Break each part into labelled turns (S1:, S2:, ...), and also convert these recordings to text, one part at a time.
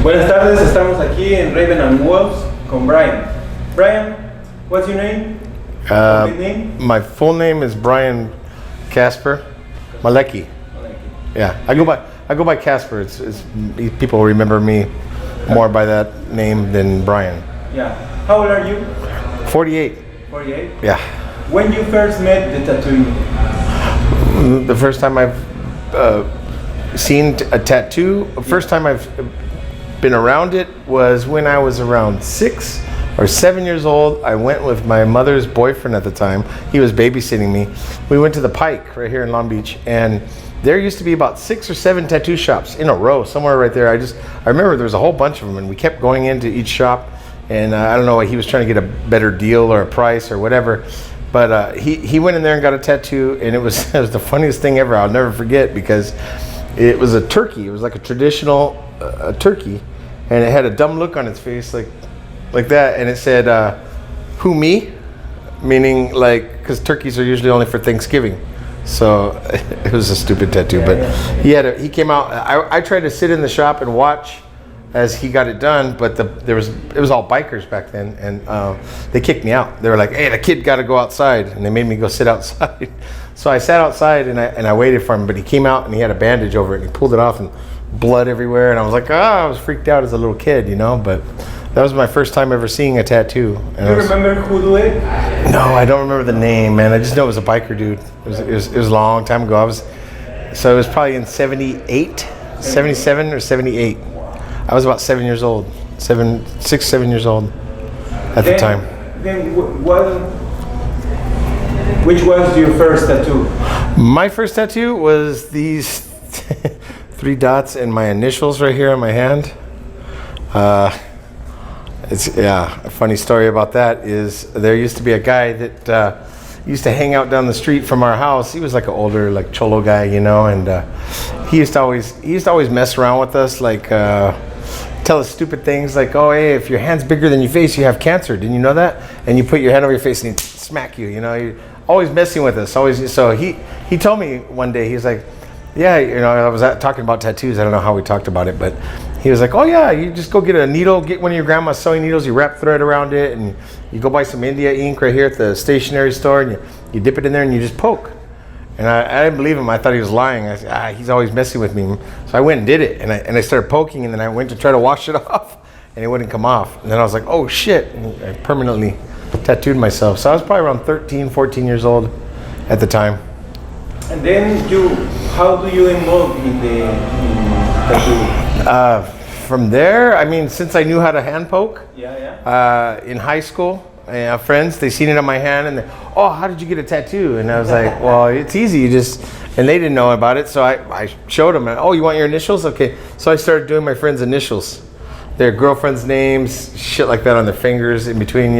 S1: Buenas tardes, estamos aquí en Raven and Wolves con Brian. Brian, what's your name?
S2: Name? My full name is Brian Kasper Malecki. Yeah, I go by Kasper. It's people remember me more by that name than Brian.
S1: Yeah. How old are you?
S2: 48.
S1: 48?
S2: Yeah.
S1: When you first met the tattooing?
S2: The first time I've seen a tattoo, first time I've been around it was when I was around 6 or 7 years old. I went with my mother's boyfriend at the time. He was babysitting me. We went to the Pike right here in Long Beach, and there used to be about 6 or 7 tattoo shops in a row somewhere right there. I remember there was a whole bunch of them, and we kept going into each shop, and I don't know, he was trying to get a better deal or a price or whatever, but he went in there and got a tattoo, and it was the funniest thing ever. I'll never forget, because it was a turkey. It was like a traditional turkey, and it had a dumb look on its face like that, and it said who, me, meaning like, because turkeys are usually only for Thanksgiving. So it was a stupid tattoo, but he came out. I tried to sit in the shop and watch as he got it done, but it was all bikers back then, and they kicked me out. They were like, "Hey, the kid got to go outside," and they made me go sit outside. So I sat outside and I waited for him, but he came out and he had a bandage over it, and he pulled it off, and blood everywhere, and I was like, I was freaked out as a little kid, but that was my first time ever seeing a tattoo. And
S1: do you remember who do it?
S2: No, I don't remember the name, man. I just know it was a biker dude. It was a long time ago. It was probably in 78, 77 or 78. I was about 7 years old, 7 years old at the time.
S1: Then which was your first tattoo?
S2: My first tattoo was these 3 dots and my initials right here on my hand. A funny story about that is there used to be a guy that used to hang out down the street from our house. He was like an older, like cholo guy, and he used to always mess around with us, like tell us stupid things like, "Oh, hey, if your hand's bigger than your face, you have cancer. Didn't you know that?" And you put your hand over your face and he'd smack you. You're always messing with us. Always. So he told me one day, he's like, "Yeah, I was talking about tattoos. I don't know how we talked about it, but he was like, oh yeah, you just go get a needle, get one of your grandma's sewing needles, you wrap thread around it, and you go buy some India ink right here at the stationery store, and you dip it in there and you just poke." And I didn't believe him. I thought he was lying. I said, he's always messing with me. So I went and did it, and I started poking, and then I went to try to wash it off, and it wouldn't come off. And then I was like, oh shit, and I permanently tattooed myself. So I was probably around 13, 14 years old at the time.
S1: And then how do you involve in the tattoo?
S2: From there, since I knew how to hand poke, in high school, friends, they seen it on my hand, and how did you get a tattoo? And I was like, well, it's easy, and they didn't know about it, so I showed them, and, you want your initials? Okay. So I started doing my friends' initials, their girlfriends' names, shit like that on their fingers in between,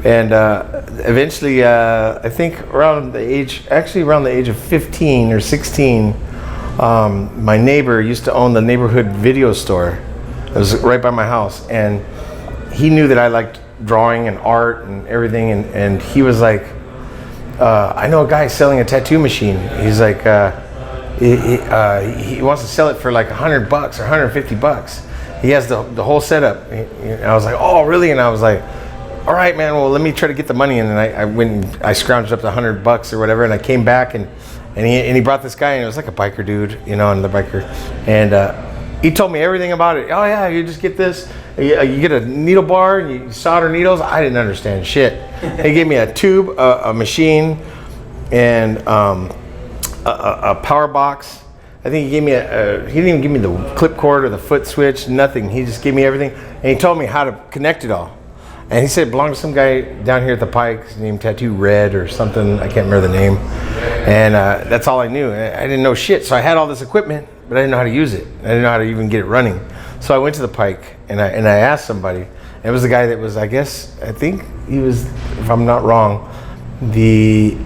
S2: And eventually, I think around the age of 15 or 16, my neighbor used to own the neighborhood video store. It was right by my house, and he knew that I liked drawing and art and everything, and he was like, I know a guy selling a tattoo machine. He's like, he wants to sell it for like $100 or $150. He has the whole setup. And I was like, oh really? And I was like, all right, man, well, let me try to get the money. And then I went and I scrounged up the $100 or whatever, and I came back, and he brought this guy, and it was like a biker dude, and the biker, and he told me everything about it. Oh yeah, you just get this, you get a needle bar, and you solder needles. I didn't understand shit. He gave me a tube, a machine, and a power box. I think he gave me he didn't even give me the clip cord or the foot switch, nothing. He just gave me everything, and he told me how to connect it all. And he said it belonged to some guy down here at the Pike named Tattoo Red or something. I can't remember the name. And that's all I knew. I didn't know shit. So I had all this equipment, but I didn't know how to use it. I didn't know how to even get it running. So I went to the Pike, and I asked somebody. And it was the guy that was, I think he was, if I'm not wrong, the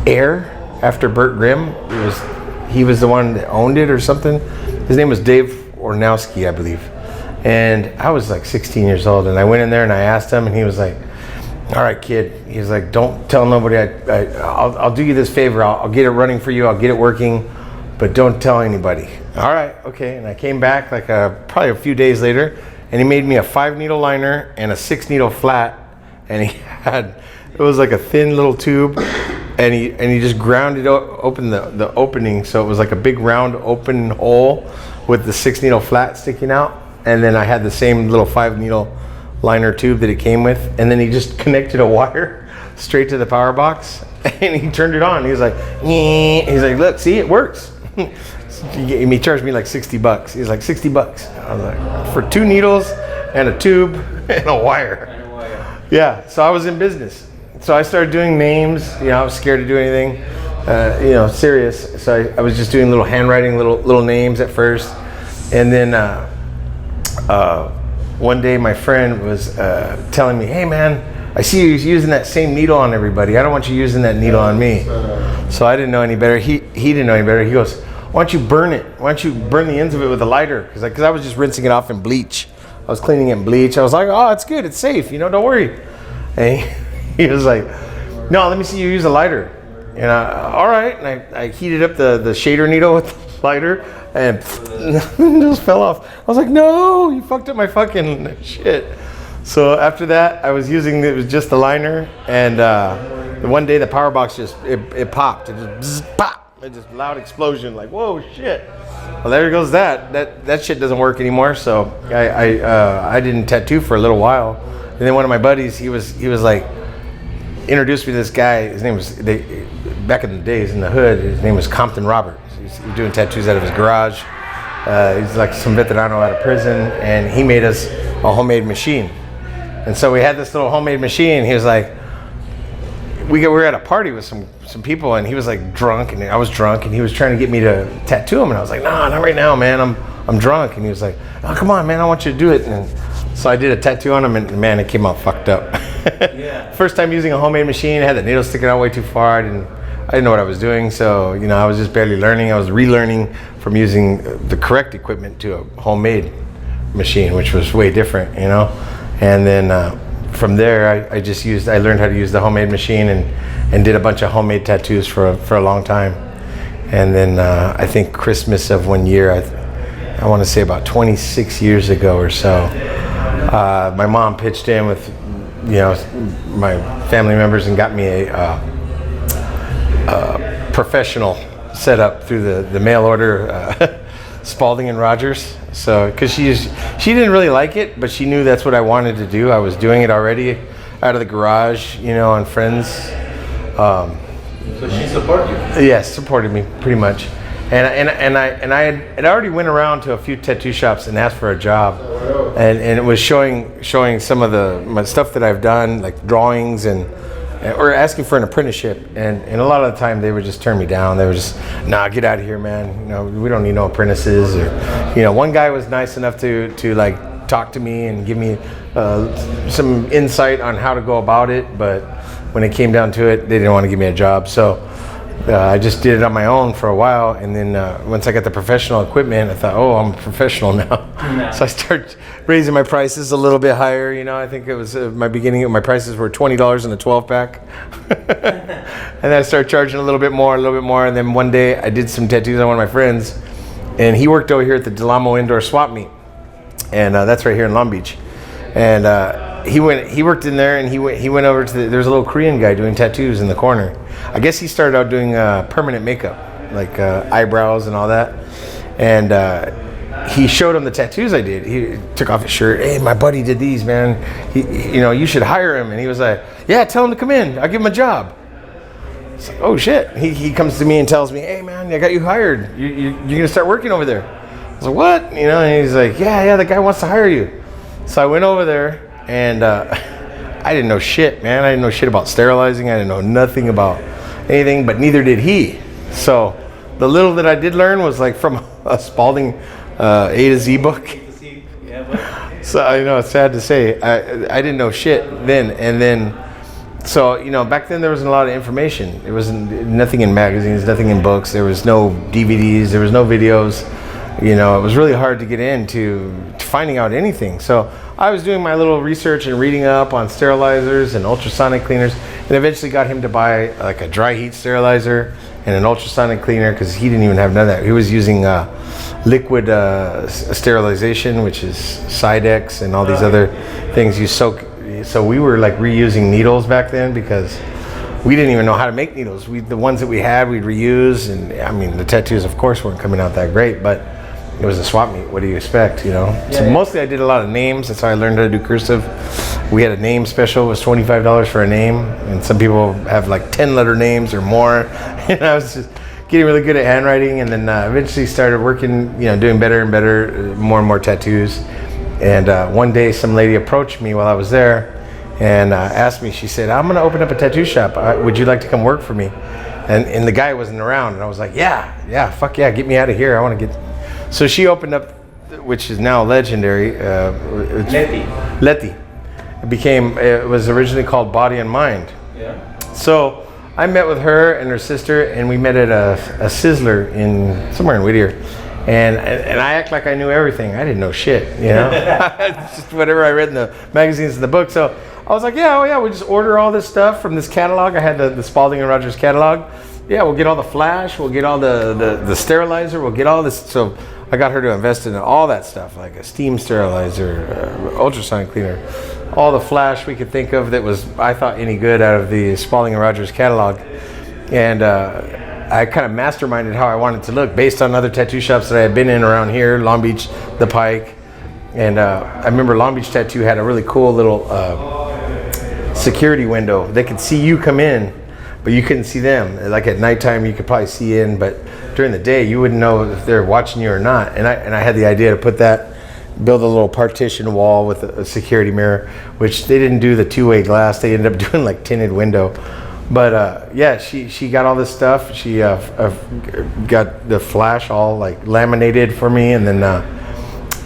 S2: heir after Burt Grimm. He was the one that owned it or something. His name was Dave Ornowski, I believe. And I was like 16 years old, and I went in there and I asked him, and he was like, all right, kid. He's like, don't tell nobody. I'll do you this favor. I'll get it running for you. I'll get it working, but don't tell anybody. all right, okay. And I came back like probably a few days later, and he made me a 5-needle liner and a 6-needle flat, and it was like a thin little tube, and he just ground it open the opening, so it was like a big round open hole with the 6-needle flat sticking out, and then I had the same little 5-needle liner tube that it came with, and then he just connected a wire straight to the power box, and he turned it on. He was like, "Nyeh." He's like, look, see, it works. He charged me like $60. He's like, $60. I was like, for 2 needles and a tube and a wire. Yeah, so I was in business. So I started doing names. I was scared to do anything, serious. So I was just doing little handwriting, little names at first. And then one day my friend was telling me, hey man, I see you using that same needle on everybody. I don't want you using that needle on me. So I didn't know any better. He didn't know any better. He goes, why don't you burn it? Why don't you burn the ends of it with a lighter? Because I was just rinsing it off in bleach. I was cleaning it in bleach. I was like, oh, it's good. It's safe. Don't worry. And he was like, no, let me see you use a lighter. And all right. And I heated up the shader needle with the lighter, and it just fell off. I was like, no, you fucked up my fucking shit. So after that, I was using, it was just the liner, and one day the power box it popped. It just bzz, pop. It just loud explosion, like, whoa, shit. Well, there goes that shit doesn't work anymore. So I didn't tattoo for a little while, and then one of my buddies, he was like, introduced me to this guy. His name was, back in the days in the hood, his name was Compton Robert. He was doing tattoos out of his garage. He's like some veterano out of prison, and he made us a homemade machine. And so we had this little homemade machine. He was like, we were at a party with some people, and he was like drunk, and I was drunk, and he was trying to get me to tattoo him, and I was like, nah, not right now, man. I'm drunk. And he was like, oh, come on, man, I want you to do it. And so I did a tattoo on him, and man, it came out fucked up. Yeah. First time using a homemade machine, I had the needle sticking out way too far. I didn't know what I was doing, so I was just barely learning. I was relearning from using the correct equipment to a homemade machine, which was way different, And then from there, I learned how to use the homemade machine and did a bunch of homemade tattoos for a long time. And then I think Christmas of one year, I want to say about 26 years ago or so, my mom pitched in with my family members and got me a professional setup through the mail order Spalding and Rogers. So because she didn't really like it, but she knew that's what I wanted to do. I was doing it already out of the garage, on friends.
S1: So she supported you?
S2: Yes, supported me pretty much. And I had already went around to a few tattoo shops and asked for a job, and it was showing some of my stuff that I've done, like drawings or asking for an apprenticeship, and a lot of the time they would just turn me down. They were just, nah, get out of here, man. We don't need no apprentices. Or one guy was nice enough to like talk to me and give me some insight on how to go about it, but when it came down to it, they didn't want to give me a job. So I just did it on my own for a while, and then once I got the professional equipment, I thought, oh, I'm a professional now. So I started raising my prices a little bit higher. I think it was my beginning. My prices were $20 in a 12-pack, and then I started charging a little bit more. And then one day I did some tattoos on one of my friends, and he worked over here at the Del Amo Indoor Swap Meet, and that's right here in Long Beach. And he worked in there, and he went over to there's a little Korean guy doing tattoos in the corner. I guess he started out doing permanent makeup, like eyebrows and all that. And he showed him the tattoos I did. He took off his shirt. Hey, my buddy did these, man. You should hire him. And he was like, yeah, tell him to come in. I'll give him a job. It's like, oh shit. He comes to me and tells me, hey man, I got you hired. You're gonna start working over there. I was like, what? And he's like, yeah, the guy wants to hire you. So I went over there, and I didn't know shit, man. I didn't know shit about sterilizing. I didn't know nothing about anything, but neither did he. So the little that I did learn was like from a Spalding A to Z book. So I know it's sad to say, I didn't know shit then. And then, so back then there wasn't a lot of information. There wasn't nothing in magazines, nothing in books. There was no DVDs. There was no videos. you know, it was really hard to get into finding out anything. So I was doing my little research and reading up on sterilizers and ultrasonic cleaners, and eventually got him to buy like a dry heat sterilizer and an ultrasonic cleaner, because he didn't even have none of that. He was using liquid sterilization, which is Sidex and all these other things you soak. So we were like reusing needles back then, because we didn't even know how to make needles. The ones that we had, we'd reuse. And I mean, the tattoos, of course, weren't coming out that great, but it was a swap meet. What do you expect, you know? So mostly I did a lot of names. That's how I learned how to do cursive. We had a name special. It was $25 for a name. And some people have like 10-letter names or more. And I was just getting really good at handwriting. And then eventually started working, you know, doing better and better, more and more tattoos. And one day some lady approached me while I was there and asked me, she said, I'm going to open up a tattoo shop. Would you like to come work for me? And the guy wasn't around. And I was like, yeah, fuck yeah, get me out of here. I want to get... So she opened up, which is now legendary. Leti. It was originally called Body and Mind. Yeah. So I met with her and her sister, and we met at a Sizzler somewhere in Whittier. And I act like I knew everything. I didn't know shit, you know? Just whatever I read in the magazines and the book. So I was like, we just order all this stuff from this catalog. I had the Spalding and Rogers catalog. Yeah, we'll get all the flash, we'll get all the sterilizer, we'll get all this. So I got her to invest in all that stuff, like a steam sterilizer, ultrasonic cleaner, all the flash we could think of that was, I thought, any good out of the Spalding and Rogers catalog. And I kind of masterminded how I wanted to look based on other tattoo shops that I had been in around here, Long Beach, The Pike. And I remember Long Beach Tattoo had a really cool little security window. They could see you come in, but you couldn't see them. Like at nighttime, you could probably see in, but during the day, you wouldn't know if they're watching you or not. And I had the idea to build a little partition wall with a security mirror, which they didn't do the two-way glass. They ended up doing like tinted window. But she got all this stuff. She got the flash all like laminated for me, and then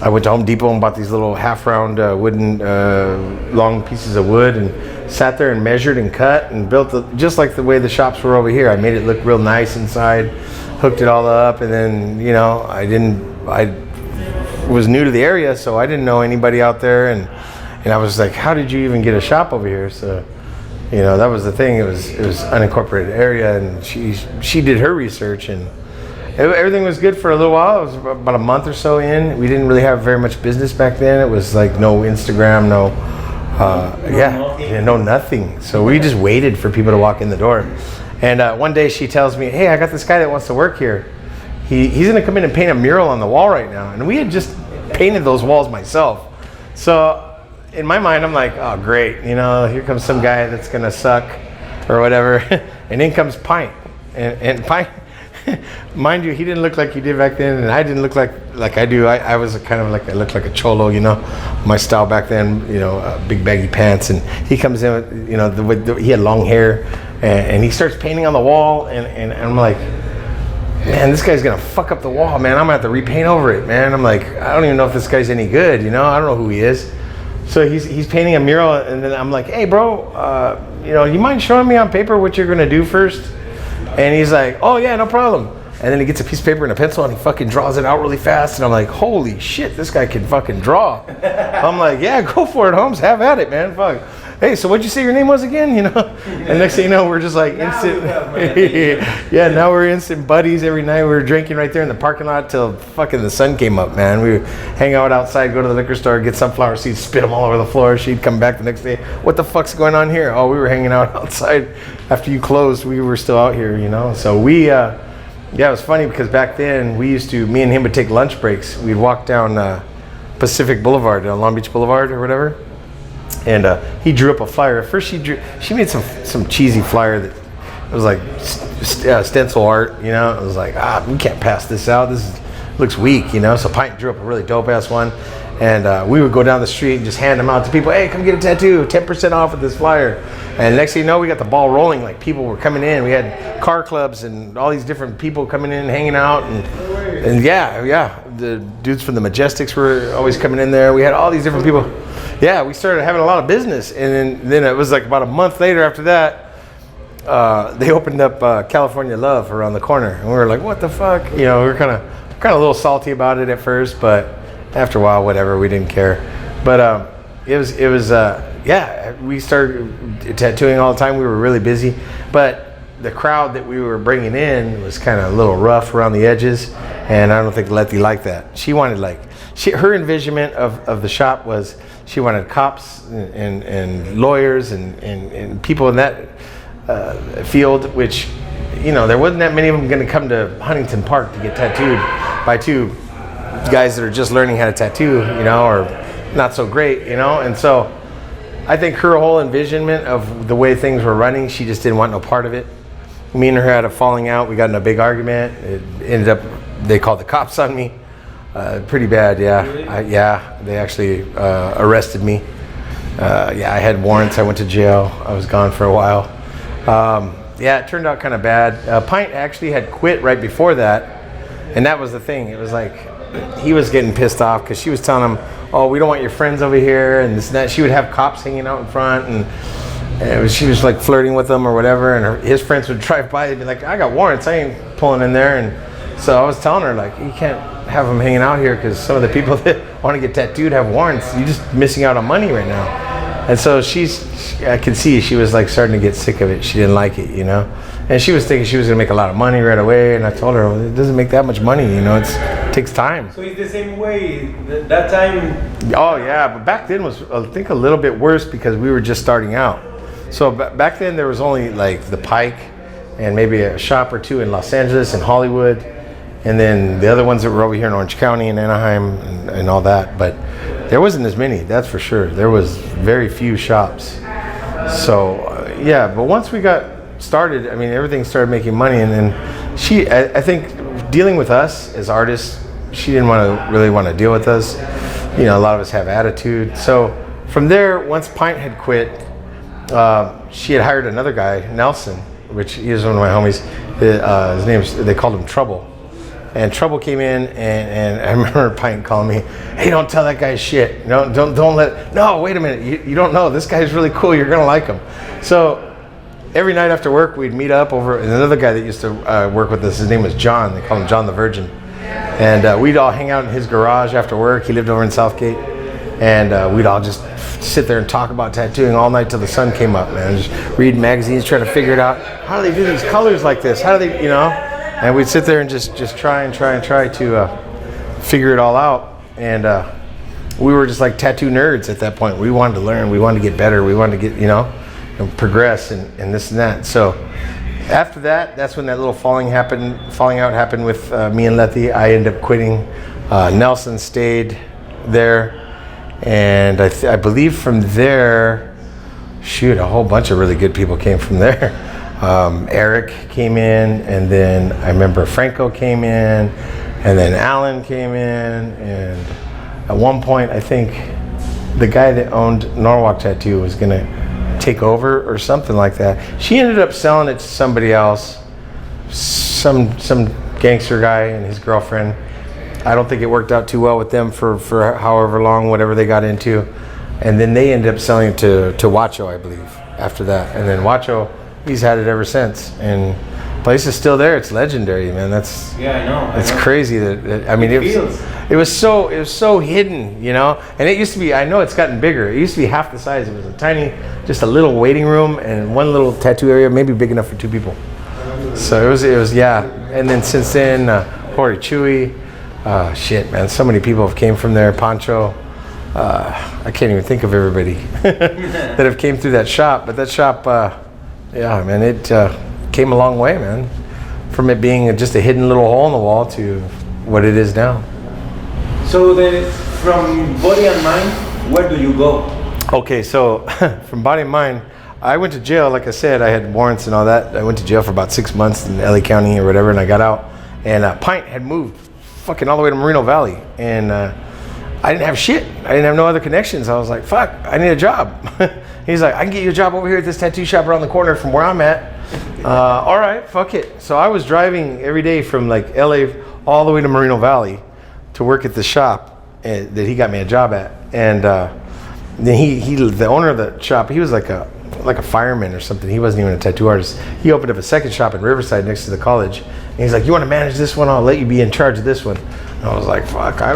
S2: I went to Home Depot and bought these little half-round wooden long pieces of wood, and sat there and measured and cut and built just like the way the shops were over here. I made it look real nice inside, hooked it all up, and then, you know, I was new to the area, so I didn't know anybody out there, and I was like, how did you even get a shop over here? So, you know, that was the thing. It was unincorporated area, and she did her research, and everything was good for a little while. It was about a month or so in. We didn't really have very much business back then. It was like no Instagram, no nothing. So we just waited for people to walk in the door. And one day she tells me, hey, I got this guy that wants to work here. He's going to come in and paint a mural on the wall right now. And we had just painted those walls myself. So in my mind, I'm like, oh, great. You know, here comes some guy that's going to suck or whatever. And in comes Pint. And Pint, mind you, he didn't look like he did back then, and I didn't look like I do. I was kind of like, I looked like a cholo, you know, my style back then, you know, big baggy pants, and he comes in with, you know, he had long hair, and he starts painting on the wall, and I'm like, man, this guy's gonna fuck up the wall, man. I'm gonna have to repaint over it, man. I'm like, I don't even know if this guy's any good, you know, I don't know who he is. So he's painting a mural, and then I'm like, hey, bro, you know, you mind showing me on paper what you're gonna do first? And he's like, oh yeah, no problem. And then he gets a piece of paper and a pencil, and he fucking draws it out really fast. And I'm like, holy shit, this guy can fucking draw. I'm like, yeah, go for it, Holmes. Have at it, man. Fuck. Hey, so what'd you say your name was again? You know? And next thing you know, we're just like instant. Yeah, now we're instant buddies. Every night we were drinking right there in the parking lot till fucking the sun came up, man. We would hang out outside, go to the liquor store, get sunflower seeds, spit them all over the floor. She'd come back the next day. What the fuck's going on here? Oh, we were hanging out outside. After you closed, we were still out here, you know? So yeah, it was funny because back then me and him would take lunch breaks. We'd walk down Pacific Boulevard, Long Beach Boulevard or whatever. And he drew up a flyer. At first she made some cheesy flyer that was like stencil art, you know? It was like, we can't pass this out. Looks weak, you know? So Pint drew up a really dope ass one. And we would go down the street and just hand them out to people. Hey, come get a tattoo, 10% off with this flyer. And next thing you know, we got the ball rolling. Like people were coming in. We had car clubs and all these different people coming in, hanging out. And yeah, the dudes from the Majestics were always coming in there. We had all these different people. Yeah, we started having a lot of business. And then it was like about a month later after that, they opened up California Love around the corner. And we were like, what the fuck? You know, we were kind of kind of a little salty about it at first, but after a while, whatever, we didn't care. But it was yeah, we started tattooing all the time. We were really busy, but the crowd that we were bringing in was kind of a little rough around the edges, and I don't think Letty liked that. She wanted her envisionment of the shop was she wanted cops and lawyers and people in that field, which, you know, there wasn't that many of them going to come to Huntington Park to get tattooed by two guys that are just learning how to tattoo, you know, or not so great, you know. And so I think her whole envisionment of the way things were running, she just didn't want no part of it. Me and her had a falling out. We got in a big argument. It ended up, they called the cops on me. Pretty bad, yeah.
S1: Really?
S2: Yeah, they actually arrested me. Yeah, I had warrants. I went to jail. I was gone for a while. Yeah, it turned out kind of bad. Pint actually had quit right before that, and that was the thing. It was like he was getting pissed off because she was telling him, "Oh, we don't want your friends over here," and this and that. She would have cops hanging out in front, and she was like flirting with them or whatever, and his friends would drive by and be like, "I got warrants. I ain't pulling in there." And so I was telling her, like, you can't have them hanging out here because some of the people that want to get tattooed have warrants. You're just missing out on money right now. And so I could see she was like starting to get sick of it. She didn't like it, you know. And she was thinking she was going to make a lot of money right away. And I told her, well, it doesn't make that much money, you know. It takes time.
S1: So it's the same way that time.
S2: Oh yeah, but back then was, I think, a little bit worse because we were just starting out. So back then there was only like the Pike and maybe a shop or two in Los Angeles and Hollywood, and then the other ones that were over here in Orange County and Anaheim and all that. But there wasn't as many, that's for sure. There was very few shops. So yeah, but once we got started, I mean, everything started making money, and then I think dealing with us as artists, she didn't really want to deal with us. You know, a lot of us have attitude. So from there, once Pint had quit, she had hired another guy, Nelson, which he is one of my homies. His name's, they called him Trouble. And Trouble came in, and I remember Pint calling me, "Hey, don't tell that guy shit. No, don't let. No, wait a minute. You don't know. This guy's really cool. You're gonna like him." So every night after work, we'd meet up over. And another guy that used to work with us, his name was John. They called him John the Virgin. And we'd all hang out in his garage after work. He lived over in Southgate, and we'd all just sit there and talk about tattooing all night till the sun came up. Man, just read magazines, trying to figure it out. How do they do these colors like this? How do they, you know? And we'd sit there and just try to figure it all out. And we were just like tattoo nerds at that point. We wanted to learn. We wanted to get better. We wanted to get, you know, and progress and this and that. So after that, that's when that little falling out happened with me and Letty. I ended up quitting. Nelson stayed there. And I believe from there, a whole bunch of really good people came from there. Eric came in, and then I remember Franco came in, and then Alan came in, and at one point I think the guy that owned Norwalk Tattoo was gonna take over or something like that. She ended up selling it to somebody else, some gangster guy and his girlfriend. I don't think it worked out too well with them for however long, whatever they got into, and then they ended up selling it to Wacho, I believe, after that. And then Wacho, he's had it ever since, and the place is still there. It's legendary, man. That's,
S1: yeah, I know.
S2: It's crazy that I mean, it was so hidden, you know. And it used to be, I know it's gotten bigger. It used to be half the size. It was a tiny, just a little waiting room and one little tattoo area, maybe big enough for two people. So it was yeah. And then since then, Hori Chewy, shit, man. So many people have came from there. Pancho. I can't even think of everybody that have came through that shop. But that shop. Yeah, man, it came a long way, man. From it being just a hidden little hole in the wall to what it is now.
S1: So then, from body and mind, where do you go?
S2: Okay, so from body and mind, I went to jail. Like I said, I had warrants and all that. I went to jail for about 6 months in LA County or whatever, and I got out. And Pint had moved fucking all the way to Moreno Valley, and I didn't have shit. I didn't have no other connections. I was like, fuck, I need a job. He's like, I can get you a job over here at this tattoo shop around the corner from where I'm at. All right, fuck it. So I was driving every day from like LA all the way to Moreno Valley to work at the shop that he got me a job at. And then he the owner of the shop, he was like a fireman or something. He wasn't even a tattoo artist. He opened up a second shop in Riverside next to the college. And he's like, you want to manage this one? I'll let you be in charge of this one. And I was like, fuck, I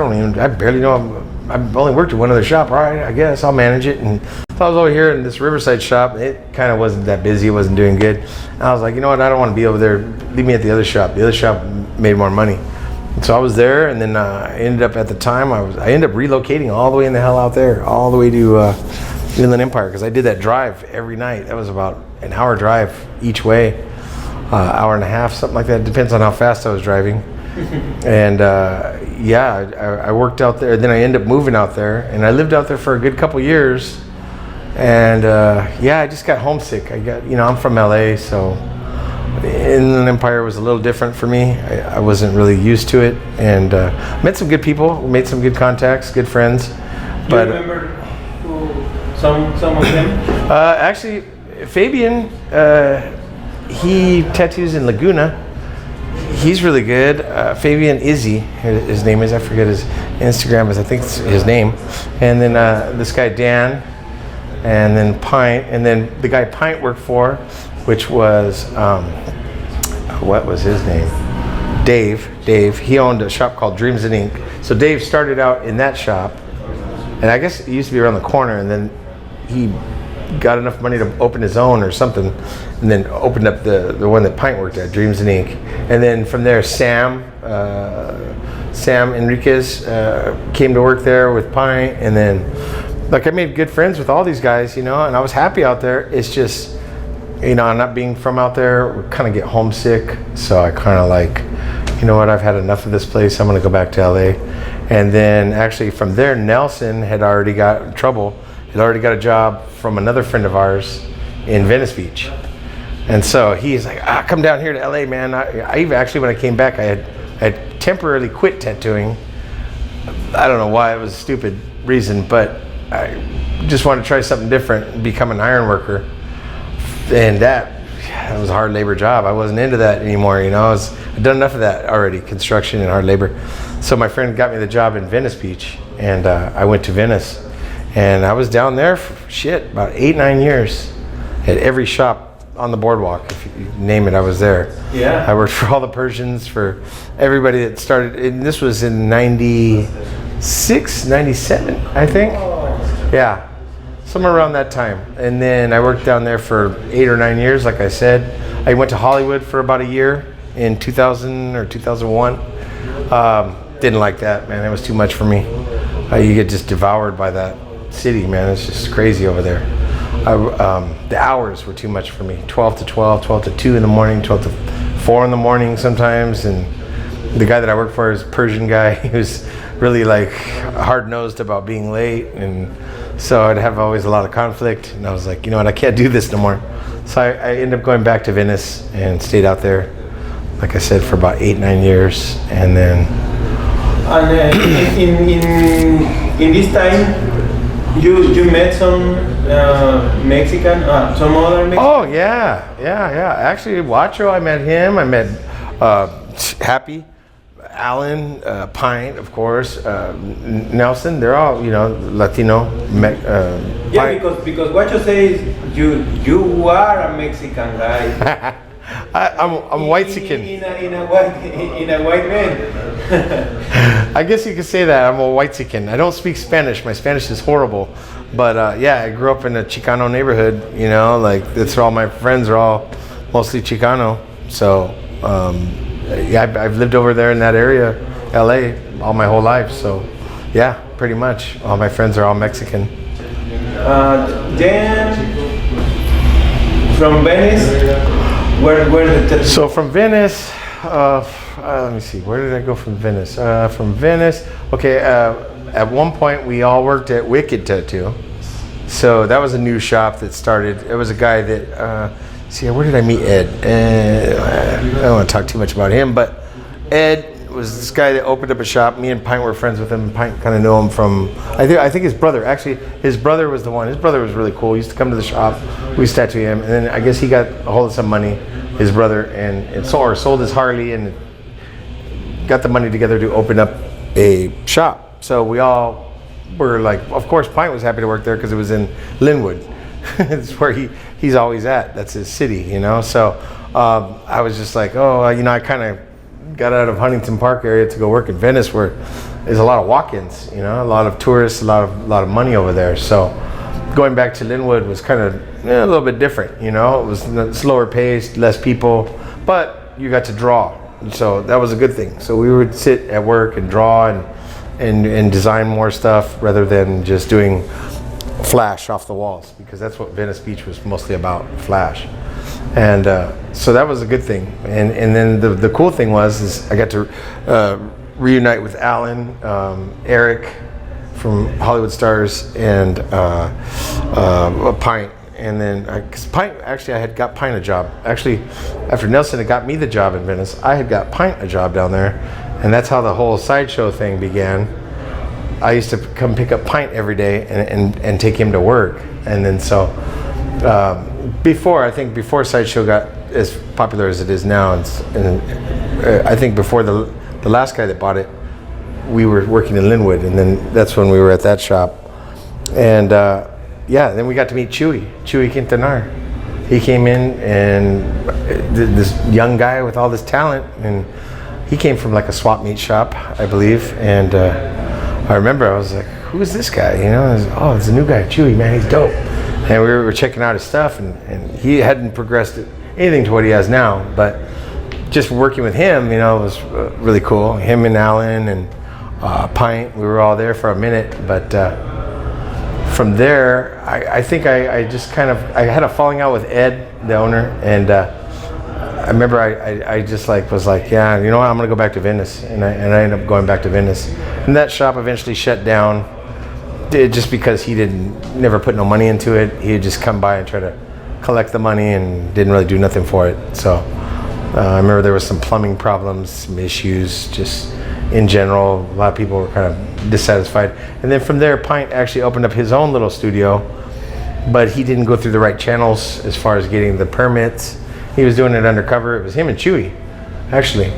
S2: barely know. I've only worked at one other shop. All right, I guess I'll manage it. And so I was over here in this Riverside shop. It kind of wasn't that busy. It wasn't doing good. And I was like, you know what? I don't want to be over there. Leave me at the other shop. The other shop made more money. And so I was there, and then I ended up at the time, I ended up relocating all the way in the hell out there, all the way to Inland Empire, because I did that drive every night. That was about an hour drive each way, hour and a half, something like that. Depends on how fast I was driving. And I worked out there. Then I ended up moving out there, and I lived out there for a good couple years. And I just got homesick. I'm from LA, so Inland Empire was a little different for me. I wasn't really used to it, and met some good people, made some good contacts, good friends.
S1: Do you remember some of them?
S2: Actually, Fabian, he tattoos in Laguna. He's really good. Fabian Izzy, his name is. I forget his Instagram is. I think it's his name. And then this guy Dan, and then Pint, and then the guy Pint worked for, which was what was his name? Dave. He owned a shop called Dreams and Ink. So Dave started out in that shop, and I guess it used to be around the corner, and then he got enough money to open his own or something, and then opened up the one that Pint worked at, Dreams and Ink. And then from there, Sam Enriquez came to work there with Pint, and then I made good friends with all these guys, and I was happy out there. It's just, not being from out there, we kind of get homesick. So I kind of you know what, I've had enough of this place. I'm going to go back to LA. And then actually from there, Nelson had already got in trouble. He'd already got a job from another friend of ours in Venice Beach. And so he's like, come down here to LA, man. I even actually, when I came back, I had temporarily quit tattooing. I don't know why, it was a stupid reason, but I just wanted to try something different, become an iron worker. And that was a hard labor job. I wasn't into that anymore, I'd done enough of that already, construction and hard labor. So my friend got me the job in Venice Beach, and I went to Venice. And I was down there for about 8-9 years at every shop on the boardwalk, if you name it, I was there.
S1: Yeah.
S2: I worked for all the Persians, for everybody that started, and this was in 96, 97, I think. Yeah, somewhere around that time. And then I worked down there for 8 or 9 years, like I said. I went to Hollywood for about a year in 2000 or 2001. Didn't like that, man. It was too much for me. You get just devoured by that city, man. It's just crazy over there. The hours were too much for me. 12 to 12, 12 to 2 in the morning, 12 to 4 in the morning sometimes. And the guy that I worked for is a Persian guy. He was really hard-nosed about being late. And so I'd have always a lot of conflict. And I was like, you know what, I can't do this no more. So I ended up going back to Venice and stayed out there, like I said, for about 8-9 years. And then...
S1: And in this time, you met some Mexican, some other Mexican?
S2: Oh yeah. Actually, Wacho, I met him. I met Happy, Alan, Pint, of course, Nelson. They're all Latino.
S1: Because Wacho says you are a Mexican guy.
S2: I'm white Mexican.
S1: In a white man.
S2: I guess you could say that. I'm a white Mexican. I don't speak Spanish. My Spanish is horrible. But I grew up in a Chicano neighborhood. That's all my friends are all mostly Chicano. So I've lived over there in that area, LA, all my whole life. So yeah, pretty much all my friends are all Mexican.
S1: Then from Venice. So
S2: from Venice, let me see, where did I go from Venice? From Venice, okay, at one point we all worked at Wicked Tattoo. So that was a new shop that started. It was a guy that, where did I meet Ed? I don't want to talk too much about him, but Ed was this guy that opened up a shop. Me and Pint were friends with him. Pint kind of knew him from, I think his brother. Actually, his brother was the one. His brother was really cool. He used to come to the shop. We used to tattoo him. And then I guess he got a hold of some money, his brother, and sold his Harley and got the money together to open up a shop. So we all were of course, Pint was happy to work there because it was in Linwood. It's where he's always at. That's his city, So I was just like, I kind of got out of Huntington Park area to go work in Venice, where there's a lot of walk-ins, you know, a lot of tourists, a lot of money over there. So going back to Linwood was kind of a little bit different, you know. It was slower paced, less people, but you got to draw, so that was a good thing. So we would sit at work and draw and design more stuff rather than just doing flash off the walls, because that's what Venice Beach was mostly about, flash. And so that was a good thing. And then the cool thing is I got to reunite with Alan, Eric from Hollywood Stars, and Pint. And then, because Pint, actually I had got Pint a job. Actually, after Nelson had got me the job in Venice, I had got Pint a job down there. And that's how the whole sideshow thing began. I used to come pick up Pint every day and take him to work. And then so, before sideshow got as popular as it is now, and I think before the last guy that bought it, we were working in Linwood, and then that's when we were at that shop. And then we got to meet Chuy Quintanar. He came in, and this young guy with all this talent, and he came from like a swap meet shop, I believe. And I remember I was like, who is this guy? You know, it's a new guy, Chuy, man, he's dope. And we were checking out his stuff, and he hadn't progressed anything to what he has now, but just working with him, you know, was really cool. Him and Alan and Pint, we were all there for a minute, but from there, I think I just kind of, I had a falling out with Ed, the owner, and I remember I just was like, yeah, you know what, I'm gonna go back to Venice, and I ended up going back to Venice, and that shop eventually shut down, just because he never put no money into it. He'd just come by and try to collect the money and didn't really do nothing for it. So I remember there was some plumbing problems, some issues, just in general. A lot of people were kind of dissatisfied. And then from there, Pint actually opened up his own little studio, but he didn't go through the right channels as far as getting the permits. He was doing it undercover. It was him and Chuy, actually.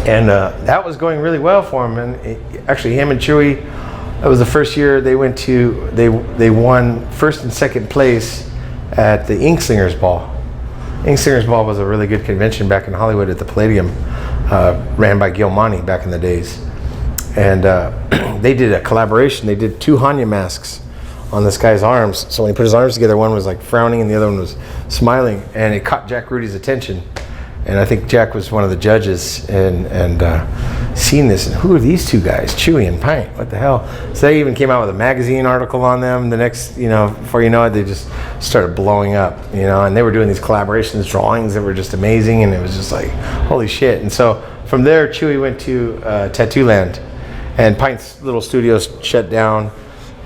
S2: And that was going really well for him. And actually, him and Chuy, that was the first year they went to, they won first and second place at the Ink Slingers Ball. Ink Slingers Ball was a really good convention back in Hollywood at the Palladium, ran by Gil Monty back in the days. And they did a collaboration. They did 2 Hanya masks on this guy's arms. So when he put his arms together, one was like frowning and the other one was smiling. And it caught Jack Rudy's attention. And I think Jack was one of the judges and seen this. And who are these 2 guys? Chuy and Pint, what the hell? So they even came out with a magazine article on them. The next, before you know it, they just started blowing up, and they were doing these collaborations, drawings that were just amazing. And it was just like, holy shit. And so from there, Chuy went to Tattoo Land, and Pint's little studio shut down.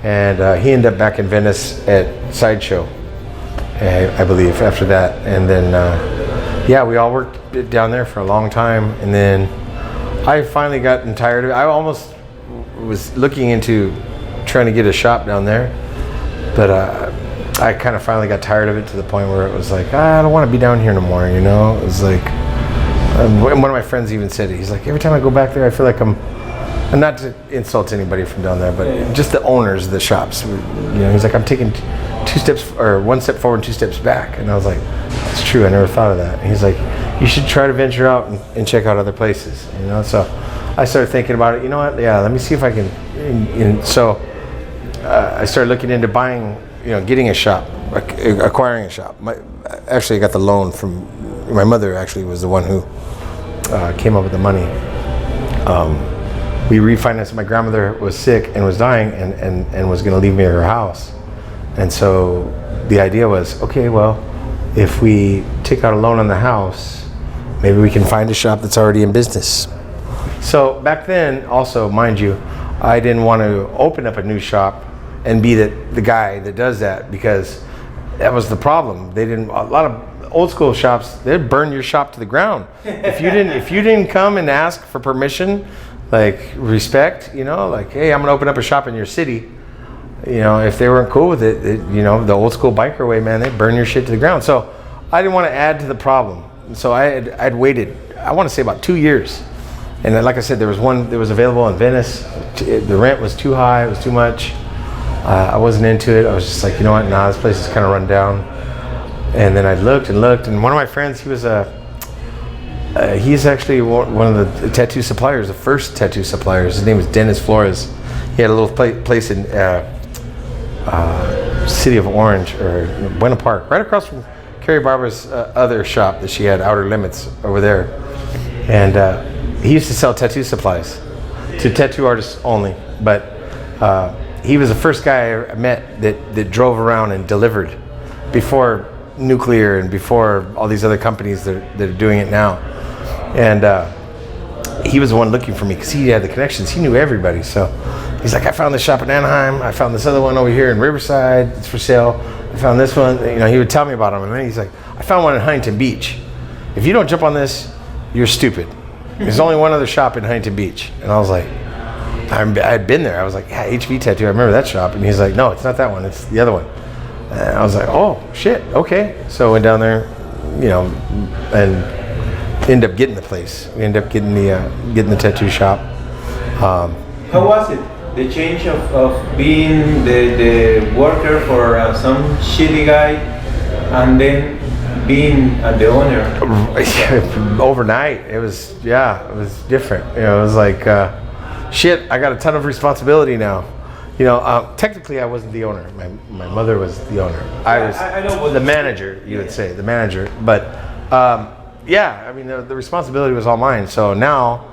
S2: And he ended up back in Venice at Sideshow, I believe, after that. And then, we all worked down there for a long time. And then I finally gotten tired of it. I almost was looking into trying to get a shop down there, but I kind of finally got tired of it to the point where it was like, I don't want to be down here no more, It was like, one of my friends even said it. He's like, every time I go back there, I feel like and not to insult anybody from down there, but just the owners of the shops. He's like, I'm taking 2 steps, or 1 step forward, 2 steps back. And I was like, that's true, I never thought of that. And he's like, you should try to venture out and check out other places, So I started thinking about it, let me see if I can. And so I started looking into buying, getting a shop, acquiring a shop. Actually, I got the loan from, my mother actually was the one who came up with the money. We refinanced. My grandmother was sick and was dying and was going to leave me her house. And so the idea was, okay, well, if we take out a loan on the house, maybe we can find a shop that's already in business. So back then, also, mind you, I didn't want to open up a new shop and be the guy that does that, because that was the problem. A lot of old school shops, they'd burn your shop to the ground. If you didn't come and ask for permission, like respect, like, hey, I'm gonna open up a shop in your city. If they weren't cool with it, the old school biker way, man, they burn your shit to the ground. So I didn't want to add to the problem. So I'd waited, I want to say about 2 years. And then, like I said, there was one that was available in Venice. The rent was too high, it was too much. I wasn't into it. I was just like, this place is kind of run down. And then I looked, and one of my friends, he was He's actually one of the tattoo suppliers, the first tattoo suppliers. His name is Dennis Flores. He had a little place in City of Orange or Buena Park, right across from Carrie Barbara's other shop that she had, Outer Limits, over there. And he used to sell tattoo supplies to tattoo artists only. But he was the first guy I met that drove around and delivered before Nuclear and before all these other companies that are doing it now. And he was the one looking for me because he had the connections. He knew everybody. So he's like, I found this shop in Anaheim. I found this other one over here in Riverside. It's for sale. I found this one. You know, he would tell me about them. And then he's like, I found one in Huntington Beach. If you don't jump on this, you're stupid. There's only one other shop in Huntington Beach. And I was like, I had been there. I was like, yeah, HV Tattoo. I remember that shop. And he's like, no, it's not that one. It's the other one. And I was like, oh, shit. Okay. So I went down there, you know, and ended up getting the place. We ended up getting the tattoo shop.
S1: How was it? The change of being the worker for some shitty guy and then being the owner?
S2: Overnight, it was different. You know, it was like, shit, I got a ton of responsibility now. You know, technically I wasn't the owner. My mother was the owner. I was the manager, you would say, the manager. But yeah, I mean, the responsibility was all mine. So now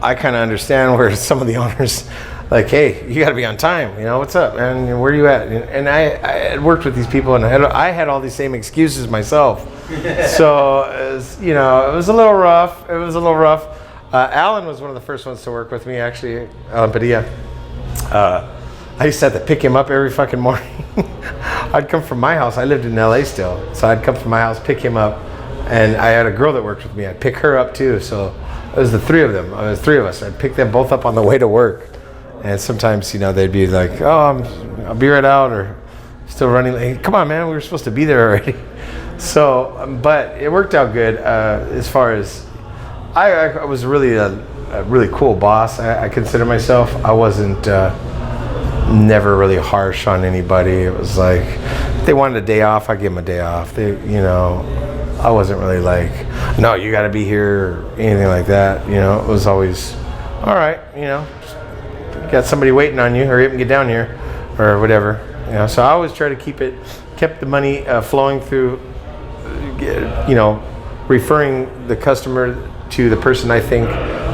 S2: I kind of understand where some of the owners, like, hey, you got to be on time. You know, what's up, man? Where are you at? And I had worked with these people, and I had all these same excuses myself. So, you know, it was a little rough. Alan was one of the first ones to work with me, actually, Alan Padilla. I used to have to pick him up every fucking morning. I'd come from my house. I lived in LA still. So I'd come from my house, pick him up. And I had a girl that worked with me. I'd pick her up too. So it was the three of them. It was three of us. I'd pick them both up on the way to work. And sometimes, you know, they'd be like, oh, I'll be right out, or still running late. Come on, man, we were supposed to be there already. So, but it worked out good as far as, I was really a really cool boss. I consider myself. I wasn't never really harsh on anybody. It was like, if they wanted a day off, I give them a day off. They, you know, I wasn't really like, no, you got to be here or anything like that. You know, it was always, all right, you know, got somebody waiting on you, hurry up and get down here, or whatever. You know, so I always try to kept the money flowing through, you know, referring the customer to the person I think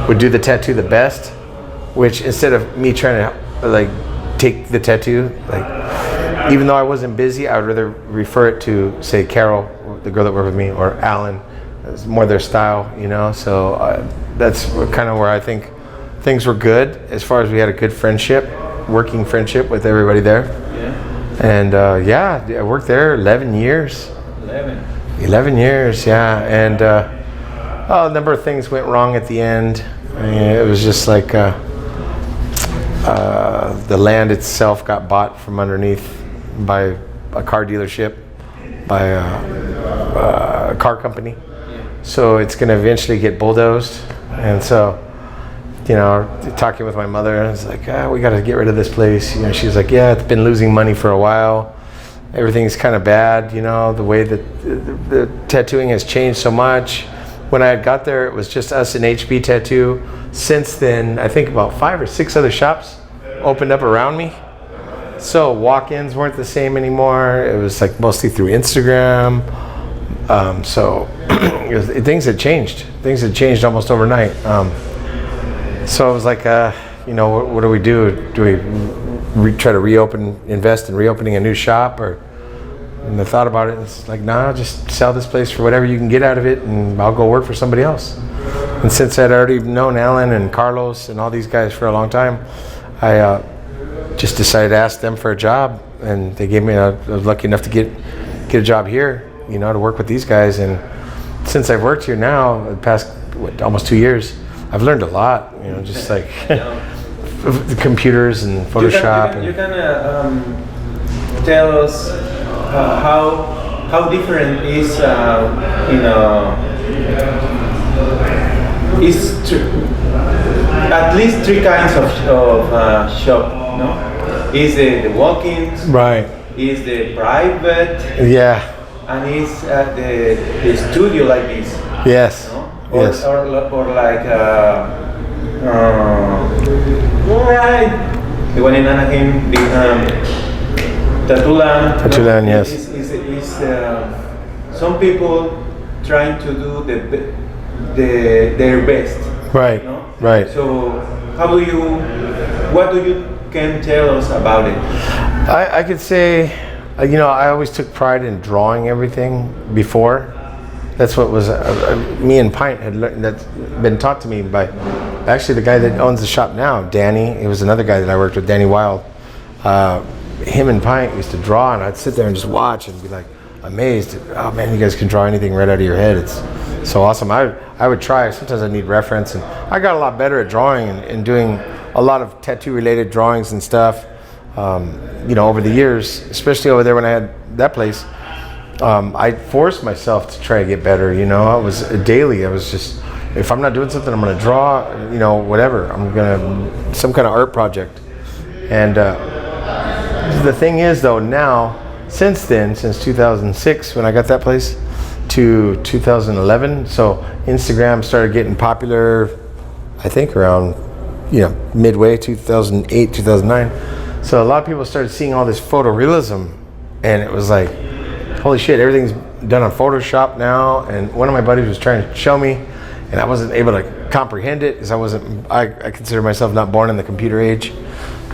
S2: would do the tattoo the best, which instead of me trying to like take the tattoo, like even though I wasn't busy, I would rather refer it to, say, Carol, the girl that worked with me, or Alan. It's more their style, you know. So that's kind of where I think things were good, as far as we had a good friendship, working friendship with everybody there. Yeah. And yeah, I worked there 11 years. 11 years, yeah. And a number of things went wrong at the end. I mean, it was just like the land itself got bought from underneath by a car dealership, by a car company. So it's going to eventually get bulldozed. And so, you know, talking with my mother, I was like, we got to get rid of this place. You know, she's like, yeah, it's been losing money for a while. Everything's kind of bad, you know, the way that the tattooing has changed so much. When I got there, it was just us and HB Tattoo. Since then, I think about 5 or 6 other shops opened up around me. So walk-ins weren't the same anymore. It was like mostly through Instagram. So things had changed. Things had changed almost overnight. So I was like, you know, what do we do? Do we try to invest in reopening a new shop? And I thought about it, and it's like, nah, just sell this place for whatever you can get out of it, and I'll go work for somebody else. And since I'd already known Alan and Carlos and all these guys for a long time, I just decided to ask them for a job, and they gave me I was lucky enough to get a job here, you know, to work with these guys. And since I've worked here now, the past almost 2 years, I've learned a lot, you know, just like the computers and Photoshop.
S1: You can tell us how different is you know, is at least 3 kinds of shop, no? Is the walk-ins,
S2: right?
S1: Is the private,
S2: yeah,
S1: and is the studio like this.
S2: Yes.
S1: No?
S2: Yes.
S1: Or like the one in Anaheim, the Tatulan.
S2: Tatulan, yes.
S1: Is some people trying to do their best.
S2: Right.
S1: You know?
S2: Right.
S1: So what do you can tell us about it?
S2: I could say, I always took pride in drawing everything before. That's what was me and Pint had learned, that's been taught to me by actually the guy that owns the shop now, Danny. It was another guy that I worked with, Danny Wild. Him and Pint used to draw, and I'd sit there and just watch and be like amazed. Oh man, you guys can draw anything right out of your head. It's so awesome. I would try. Sometimes I need reference, and I got a lot better at drawing and doing a lot of tattoo related drawings and stuff. Over the years, especially over there when I had that place, I forced myself to try to get better. I was daily. I was just, if I'm not doing something, I'm going to draw. Whatever. I'm going to some kind of art project. And the thing is, though, now since 2006 when I got that place to 2011, so Instagram started getting popular. I think around midway 2008, 2009. So a lot of people started seeing all this photorealism, and it was like, holy shit, everything's done on Photoshop now. And one of my buddies was trying to show me, and I wasn't able to comprehend it because I consider myself not born in the computer age.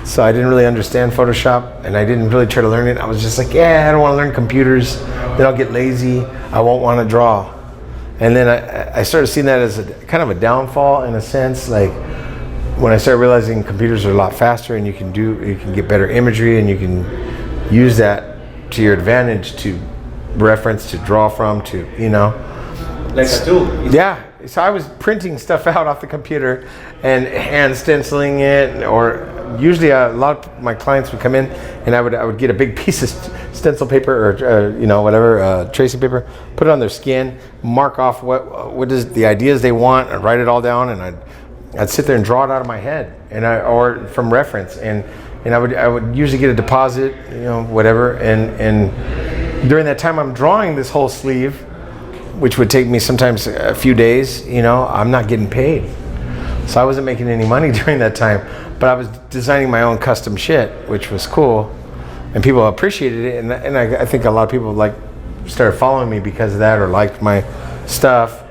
S2: So I didn't really understand Photoshop, and I didn't really try to learn it. I was just like, I don't want to learn computers. Then I'll get lazy. I won't want to draw. And then I started seeing that as kind of a downfall in a sense. Like when I started realizing computers are a lot faster, and you can get better imagery, and you can use that to your advantage to reference, to draw from,
S1: like a tool.
S2: Yeah. So I was printing stuff out off the computer and hand stenciling it, or usually a lot of my clients would come in, and I would get a big piece of stencil paper or whatever tracing paper, put it on their skin, mark off what is the ideas they want, and write it all down, and I'd sit there and draw it out of my head, or from reference, and I would usually get a deposit, whatever, and during that time I'm drawing this whole sleeve, which would take me sometimes a few days. I'm not getting paid, so I wasn't making any money during that time, but I was designing my own custom shit, which was cool, and people appreciated it, and I think a lot of people started following me because of that, or liked my stuff.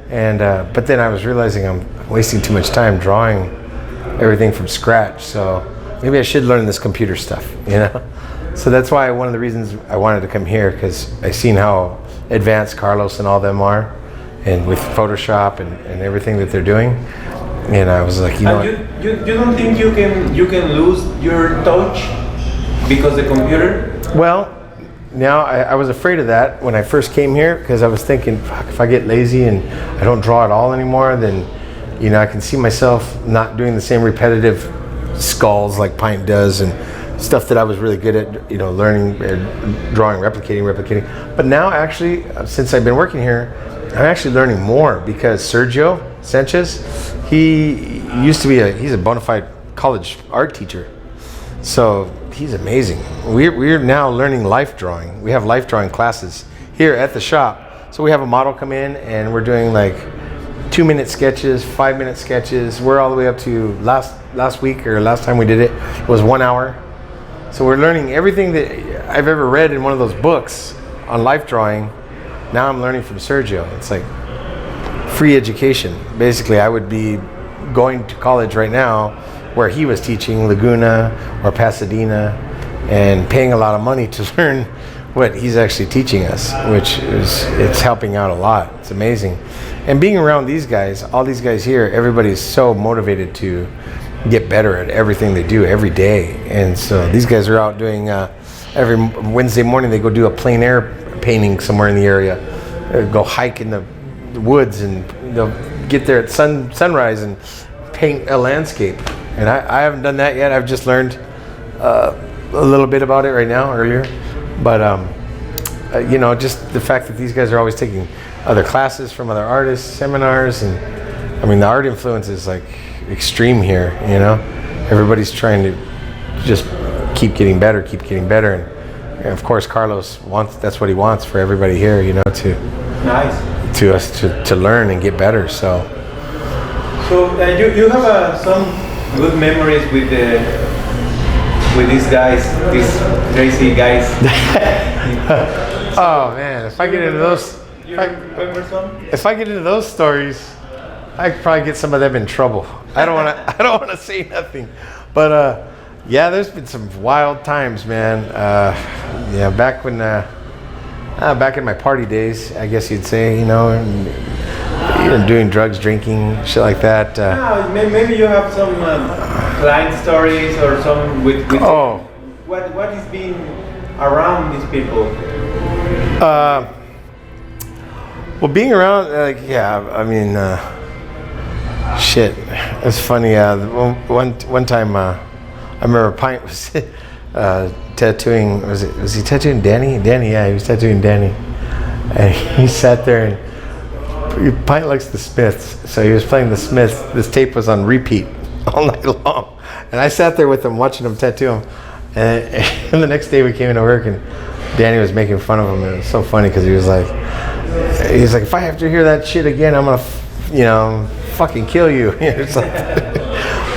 S2: And but then I was realizing I'm wasting too much time drawing everything from scratch, so maybe I should learn this computer stuff, So that's why one of the reasons I wanted to come here, because I seen how advanced Carlos and all them are, and with Photoshop and everything that they're doing, and I was like, you
S1: don't think you can lose your touch because the computer?
S2: Well, now I was afraid of that when I first came here, because I was thinking, fuck, if I get lazy and I don't draw at all anymore, then I can see myself not doing the same repetitive skulls like Pint does, and stuff that I was really good at, learning, drawing, replicating. But now, actually, since I've been working here, I'm actually learning more, because Sergio Sanchez, he used to be he's a bona fide college art teacher. So he's amazing. We're now learning life drawing. We have life drawing classes here at the shop. So we have a model come in, and we're doing like 2-minute sketches, 5-minute sketches. We're all the way up to last week, or last time we did it was 1 hour. So we're learning everything that I've ever read in one of those books on life drawing. Now I'm learning from Sergio. It's like free education. Basically, I would be going to college right now where he was teaching, Laguna or Pasadena, and paying a lot of money to learn what he's actually teaching us, it's helping out a lot. It's amazing. And being around these guys, all these guys here, everybody's so motivated to get better at everything they do every day. And so these guys are out doing every Wednesday morning, they go do a plein air painting somewhere in the area, go hike in the woods, and they'll get there at sunrise and paint a landscape. And I haven't done that yet. I've just learned a little bit about it right now, earlier. But just the fact that these guys are always taking other classes from other artists, seminars, and I mean the art influence is like extreme here. Everybody's trying to just keep getting better, and of course Carlos that's what he wants for everybody here, to
S1: Nice.
S2: to us to learn and get better. So
S1: you have some good memories with these guys, these crazy guys.
S2: Oh man, if I get into those,
S1: remember some?
S2: If I get into those stories, I could probably get some of them in trouble. I don't want to say nothing, but yeah, there's been some wild times, man. Yeah, back in my party days, I guess you'd say, doing drugs, drinking, shit like that.
S1: Maybe you have some client stories or some with what is being around these people.
S2: Well, being around, shit. It's funny. One time, I remember Pint was tattooing. Was he tattooing Danny? Danny, yeah, he was tattooing Danny, and he sat there and Pint likes the Smiths, so he was playing the Smiths. This tape was on repeat all night long, and I sat there with him watching him tattoo him. And the next day we came into work and Danny was making fun of him, and it was so funny because he was like, if I have to hear that shit again, I'm gonna, fucking kill you. It's like,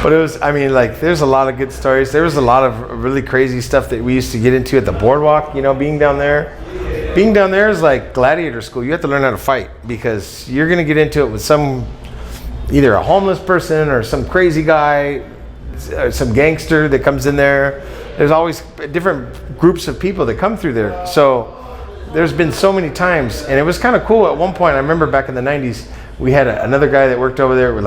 S2: but it was, there's a lot of good stories. There was a lot of really crazy stuff that we used to get into at the boardwalk. Being down there is like gladiator school. You have to learn how to fight because you're gonna get into it with either a homeless person or some crazy guy, or some gangster that comes in there. There's always different groups of people that come through there. So there's been so many times, and it was kind of cool. At one point, I remember back in the 90s, we had another guy that worked over there with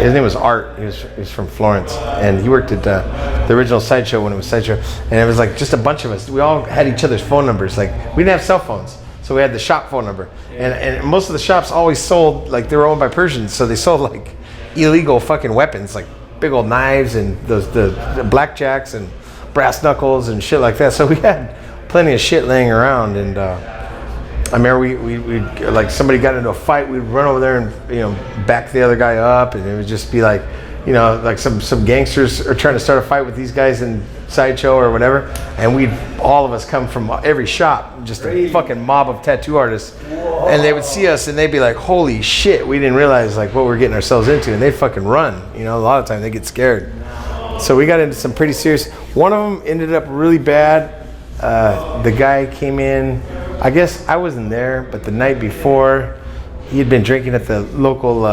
S2: his name was Art. He was from Florence, and he worked at the original Sideshow when it was Sideshow. And it was like just a bunch of us. We all had each other's phone numbers. Like, we didn't have cell phones, so we had the shop phone number. And most of the shops always sold, like, they were owned by Persians, so they sold like illegal fucking weapons, like big old knives and the blackjacks and brass knuckles and shit like that. So we had plenty of shit laying around, and I remember we like somebody got into a fight, we'd run over there and back the other guy up, and it would just be like like some gangsters are trying to start a fight with these guys in Sideshow or whatever, and all of us come from every shop, just a fucking mob of tattoo artists. Whoa. And they would see us and they'd be like, holy shit, we didn't realize like what we're getting ourselves into, and they'd fucking run. A lot of times they get scared. So we got into some pretty serious. One of them ended up really bad. The guy came in, I guess I wasn't there, but the night before he had been drinking at the local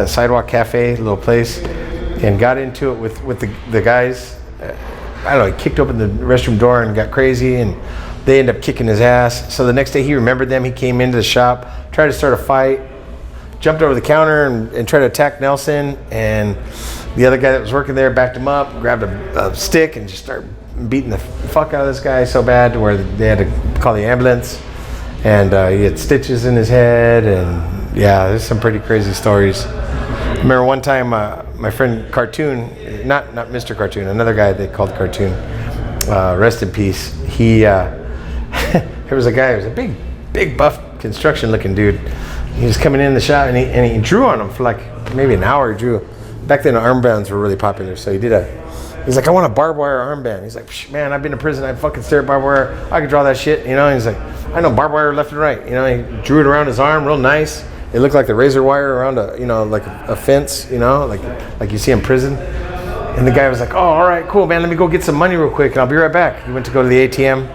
S2: sidewalk cafe, little place, and got into it with the guys. I don't know, he kicked open the restroom door and got crazy, and they ended up kicking his ass. So the next day he remembered them. He came into the shop, tried to start a fight, jumped over the counter and tried to attack Nelson, and the other guy that was working there backed him up, grabbed a stick and just started beating the fuck out of this guy so bad to where they had to call the ambulance, and he had stitches in his head, and yeah, there's some pretty crazy stories. I remember one time my friend Cartoon, not Mr. Cartoon, another guy they called Cartoon, rest in peace, there was a guy, he was a big buff construction looking dude. He was coming in the shop and he drew on him for like maybe an hour. He drew. Back then armbands were really popular, so he's like, I want a barbed wire armband. He's like, man, I've been to prison, I fucking stare at barbed wire, I could draw that shit, He's like, I know barbed wire left and right, He drew it around his arm real nice. It looked like the razor wire around like a fence, like you see in prison. And the guy was like, oh, all right, cool, man, let me go get some money real quick and I'll be right back. He went to go to the ATM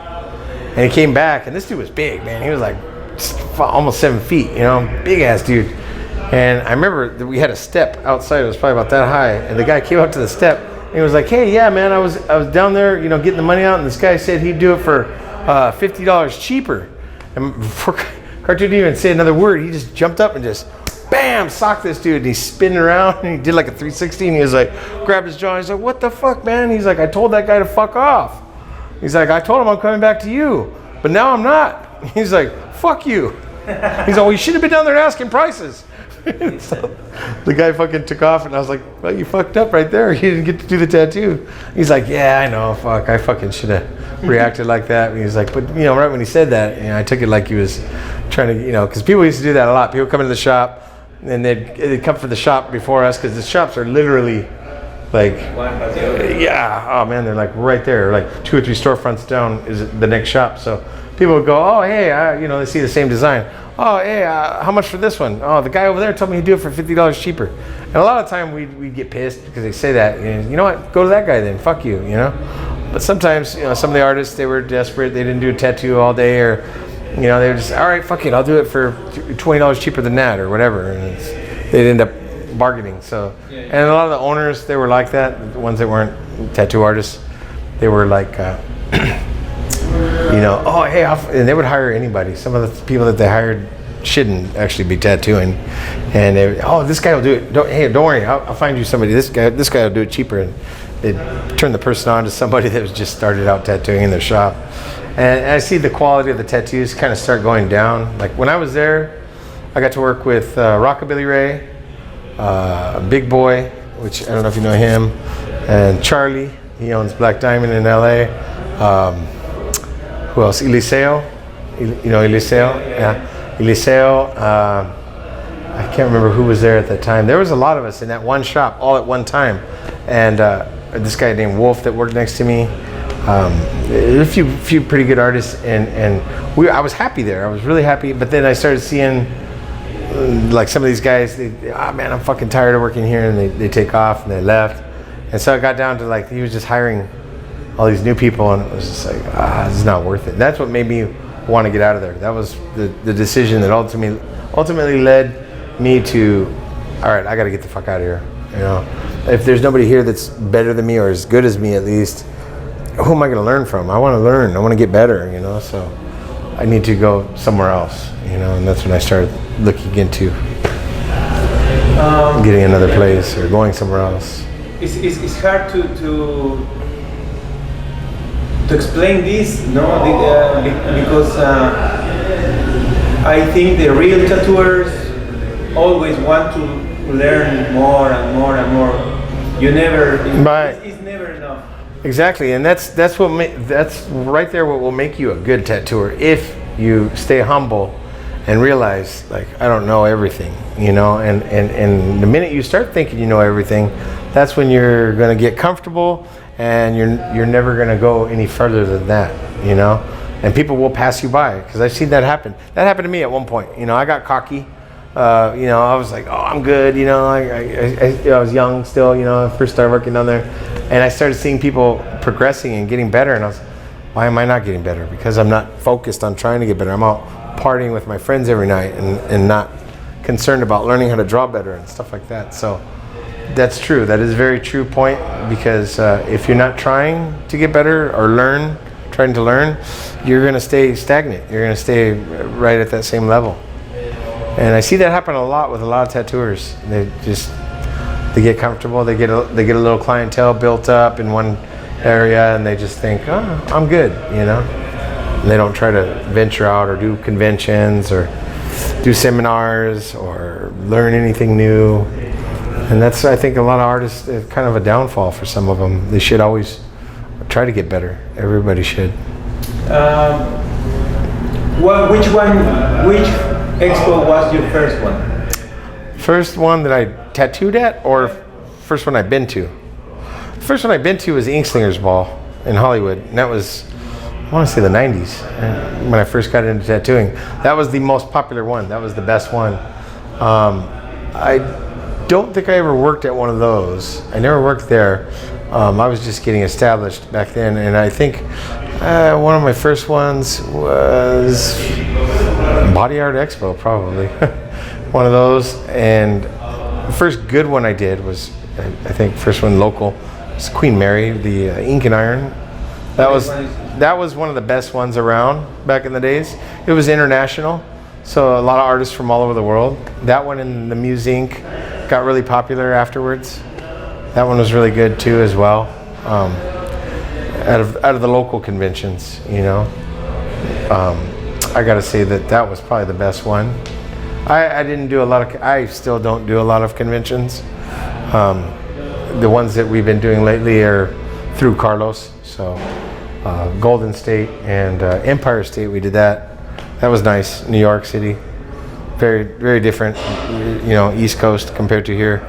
S2: and he came back, and this dude was big, man. He was like almost 7 feet, big ass dude. And I remember that we had a step outside, it was probably about that high, and the guy came up to the step and he was like, hey, yeah, man, I was down there, getting the money out, and this guy said he'd do it for $50 cheaper. And before Cartoon didn't even say another word, he just jumped up and just bam, socked this dude, and he's spinning around, and he did like a 360, and he was like, grabbed his jaw, he's like, what the fuck, man? He's like, I told that guy to fuck off. He's like, I told him I'm coming back to you, but now I'm not. He's like, fuck you. He's like, well, you should have been down there asking prices. So the guy fucking took off, and I was like, well, you fucked up right there. You didn't get to do the tattoo. He's like, yeah, I know, fuck, I fucking should have reacted like that. And he's like, but right when he said that, I took it like he was trying to, because people used to do that a lot. People come into the shop, and they'd come for the shop before us, because the shops are literally Like,
S1: One past the other.
S2: yeah, oh man, they're like right there, like 2 or 3 storefronts down is the next shop. So people would go, oh hey, they see the same design. Oh hey, how much for this one? Oh, the guy over there told me he'd do it for $50 cheaper. And a lot of time we'd get pissed because they say that. You know what? Go to that guy then. Fuck you. But sometimes, some of the artists, they were desperate. They didn't do a tattoo all day, or they were just, all right, fuck it, I'll do it for $20 cheaper than that, or whatever. And they'd end up bargaining. So, and a lot of the owners, they were like that. The ones that weren't tattoo artists, they were like, oh hey, and they would hire anybody. Some of the people that they hired shouldn't actually be tattooing, and they, this guy will do it. Don't worry, I'll find you somebody. This guy will do it cheaper. And they'd turn the person on to somebody that was just started out tattooing in their shop. And I see the quality of the tattoos kind of start going down. Like when I was there, I got to work with Rockabilly Ray, Big Boy, which I don't know if you know him, and Charlie. He owns Black Diamond in LA. Who else? Eliseo. Eliseo? Yeah. Eliseo. I can't remember who was there at that time. There was a lot of us in that one shop all at one time. And this guy named Wolf that worked next to me. A few pretty good artists, and I was happy there. I was really happy. But then I started seeing like some of these guys. Man, I'm fucking tired of working here, and they take off and they left. And so I got down to like he was just hiring all these new people, and it was just like this is not worth it. And that's what made me want to get out of there. That was the decision that ultimately led me to, all right, I got to get the fuck out of here. If there's nobody here that's better than me or as good as me at least, who am I going to learn from? I want to learn. I want to get better. So I need to go somewhere else. And that's when I started looking into getting another place or going somewhere else.
S1: It's hard to explain this, because I think the real tattooers always want to learn more and more and more. It's never enough.
S2: Exactly, and that's right there what will make you a good tattooer, if you stay humble and realize, like, I don't know everything, and the minute you start thinking you know everything, that's when you're going to get comfortable, and you're never going to go any further than that, and people will pass you by, because I've seen that happen. That happened to me at one point. I got cocky. I was like, oh, I'm good. I was young still. I first started working down there, and I started seeing people progressing and getting better, and I was, why am I not getting better? Because I'm not focused on trying to get better. I'm out partying with my friends every night and not concerned about learning how to draw better and stuff like that. So that's true. That is a very true point, because if you're not trying to get better or trying to learn, you're going to stay stagnant. You're going to stay right at that same level. And I see that happen a lot with a lot of tattooers. They get comfortable. They get a little clientele built up in one area, and they just think, oh, I'm good, And they don't try to venture out or do conventions or do seminars or learn anything new. And that's, I think, a lot of artists, kind of a downfall for some of them. They should always try to get better. Everybody should.
S1: Which expo was your first one?
S2: First one that I tattooed at, or first one I've been to? The first one I've been to was the Inkslingers Ball in Hollywood, and that was, I want to say, the 90s, when I first got into tattooing. That was the most popular one. That was the best one. I don't think I ever worked at one of those. I never worked there. I was just getting established back then, and I think one of my first ones was Body Art Expo, probably. One of those. And the first good one I did was, I think, first one local, was Queen Mary, the ink and iron. That was one of the best ones around back in the days. It was international, so a lot of artists from all over the world. That one and the Muse Ink got really popular afterwards. That one was really good too, as well. Out of the local conventions, I gotta say that was probably the best one. I didn't do a lot of. I still don't do a lot of conventions. The ones that we've been doing lately are through Carlos. So Golden State and Empire State, we did that. That was nice. New York City, very, very different. East Coast compared to here.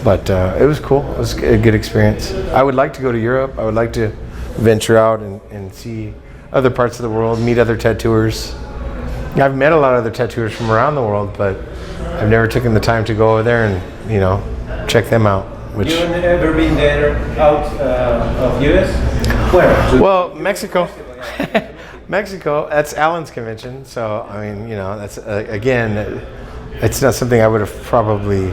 S2: But it was cool. It was a good experience. I would like to go to Europe. I would like to venture out and see other parts of the world, meet other tattooers. I've met a lot of other tattooers from around the world, but I've never taken the time to go over there and, you know, check them out. Which,
S1: you ever been there out of US? Where?
S2: Well, Mexico. Mexico, that's Alan's convention. So, I mean, you know, that's, again, it's not something I would have probably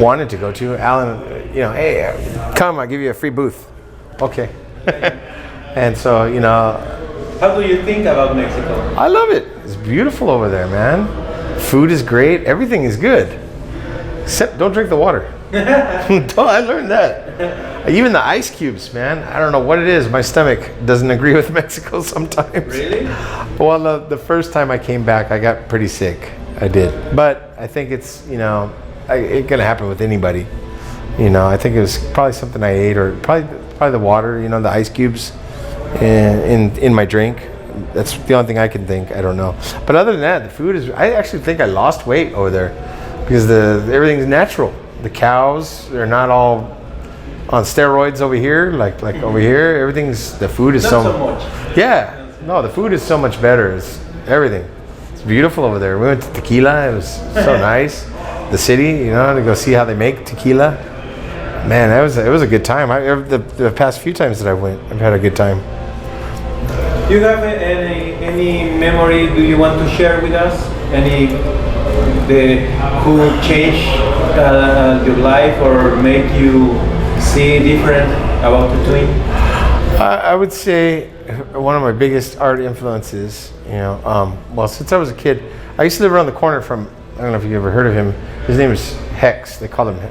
S2: wanted to go to. Alan, you know, hey, come, I'll give you a free booth. Okay. And so, you know.
S1: How do you think about Mexico?
S2: I love it. It's beautiful over there, man. Food is great. Everything is good. Except don't drink the water. I learned that. Even the ice cubes, man. I don't know what it is. My stomach doesn't agree with Mexico sometimes.
S1: Really?
S2: Well, the first time I came back, I got pretty sick. I did. But I think it's, you know, it can happen with anybody. You know, I think it was probably something I ate, or probably the water, you know, the ice cubes in my drink. That's the only thing I can think. I don't know. But other than that, the food is, I actually think I lost weight over there because everything's natural. The cows, they're not all on steroids over here, like over here. The food is
S1: Not so much.
S2: Yeah. No, the food is so much better. It's everything. It's beautiful over there. We went to Tequila. It was so nice. The city, you know, to go see how they make tequila. Man, it was a good time. The past few times that I went, I've had a good time.
S1: Do you have any memory do you want to share with us? Who changed your life or make you see different about tattooing?
S2: I would say one of my biggest art influences, you know, well, since I was a kid, I used to live around the corner from, I don't know if you ever heard of him. His name is Hex. They called him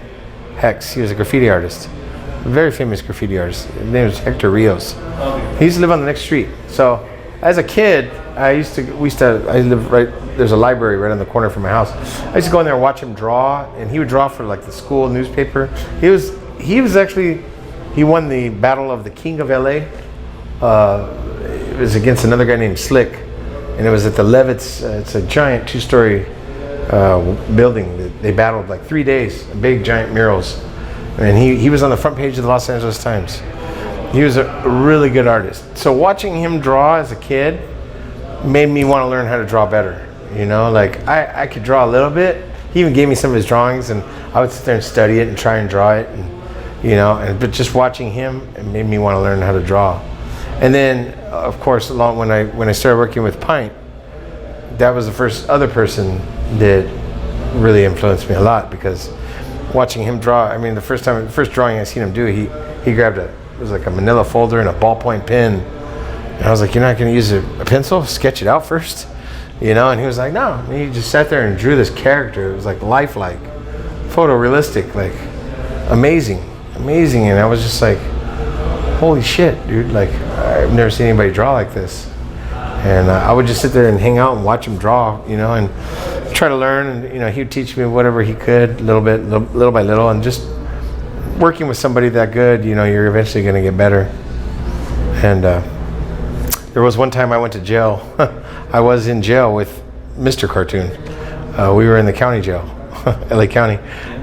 S2: Hex. He was a graffiti artist, a very famous graffiti artist. His name was Hector Rios.
S1: Okay.
S2: He used to live on the next street. So as a kid, I live right, there's a library right on the corner from my house. I used to go in there and watch him draw, and he would draw for like the school newspaper. He won the battle of the King of LA. It was against another guy named Slick, and it was at the Levitts. It's a giant 2-story building. They battled like 3 days, big giant murals, and he was on the front page of the Los Angeles Times. He was a really good artist. So watching him draw as a kid made me want to learn how to draw better. You know, like I could draw a little bit. He even gave me some of his drawings, and I would sit there and study it and try and draw it, and you know, but just watching him, it made me want to learn how to draw. And then, of course, when I started working with Pint, that was the first other person that really influenced me a lot, because watching him draw, I mean, the first drawing I seen him do, he grabbed it was like a manila folder and a ballpoint pen, and I was like, you're not going to use a pencil? Sketch it out first, you know? And he was like, no. And he just sat there and drew this character. It was like lifelike, photorealistic, like amazing. And I was just like, holy shit, dude, like I've never seen anybody draw like this. And I would just sit there and hang out and watch him draw, you know, and try to learn. And you know, he would teach me whatever he could, little by little, and just working with somebody that good, you know, you're eventually going to get better. And there was one time I went to jail. I was in jail with Mr. Cartoon. We were in the county jail, LA County.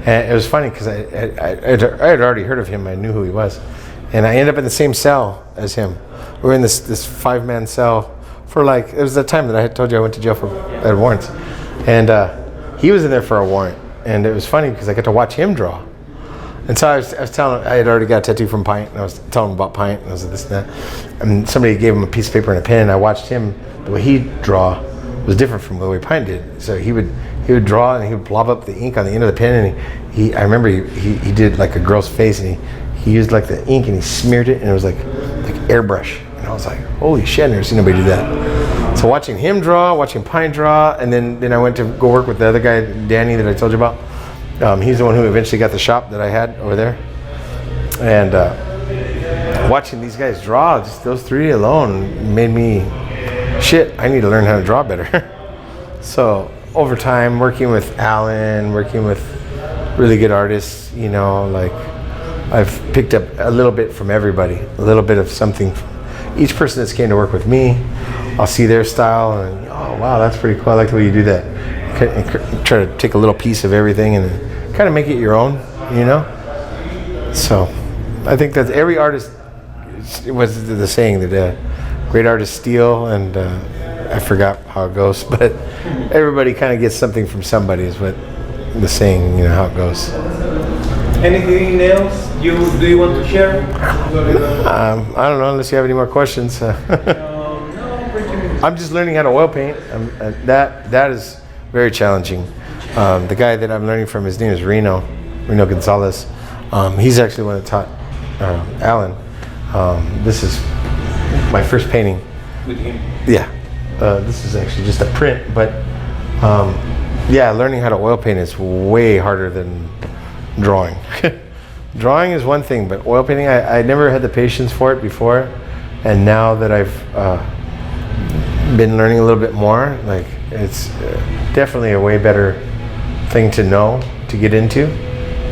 S2: And it was funny because I had already heard of him. I knew who he was. And I ended up in the same cell as him. We were in this 5-man cell for like, it was that time that I had told you I went to jail for warrants. And he was in there for a warrant. And it was funny because I got to watch him draw. And so I was telling him, I had already got a tattoo from Pint, and I was telling him about Pint, and I was like, this and that. And somebody gave him a piece of paper and a pen, and I watched him, the way he'd draw was different from the way Pint did. So he would draw, and he would blob up the ink on the end of the pen, and I remember he did like a girl's face, and he used like the ink, and he smeared it, and it was like airbrush. And I was like, holy shit, I've never seen nobody do that. So watching him draw, watching Pint draw, and then I went to go work with the other guy, Danny, that I told you about. He's the one who eventually got the shop that I had over there. And watching these guys draw, just those three alone made me, shit, I need to learn how to draw better. So over time, working with Alan, working with really good artists, you know, like I've picked up a little bit from everybody, a little bit of something. Each person that's came to work with me, I'll see their style and, oh wow, that's pretty cool. I like the way you do that. And try to take a little piece of everything and kind of make it your own, you know. So I think that every artist, it was the saying that great artists steal, and I forgot how it goes, but everybody kind of gets something from somebody is what the saying, you know, how it goes.
S1: Anything else do you want to share?
S2: I don't know, unless you have any more questions. I'm just learning how to oil paint. That is very challenging. The guy that I'm learning from, his name is Reno Gonzalez. He's actually the one that taught Alan. This is my first painting.
S1: With him?
S2: Yeah. This is actually just a print, but yeah, learning how to oil paint is way harder than drawing. Drawing is one thing, but oil painting, I never had the patience for it before, and now that I've been learning a little bit more, like, it's definitely a way better thing to know, to get into.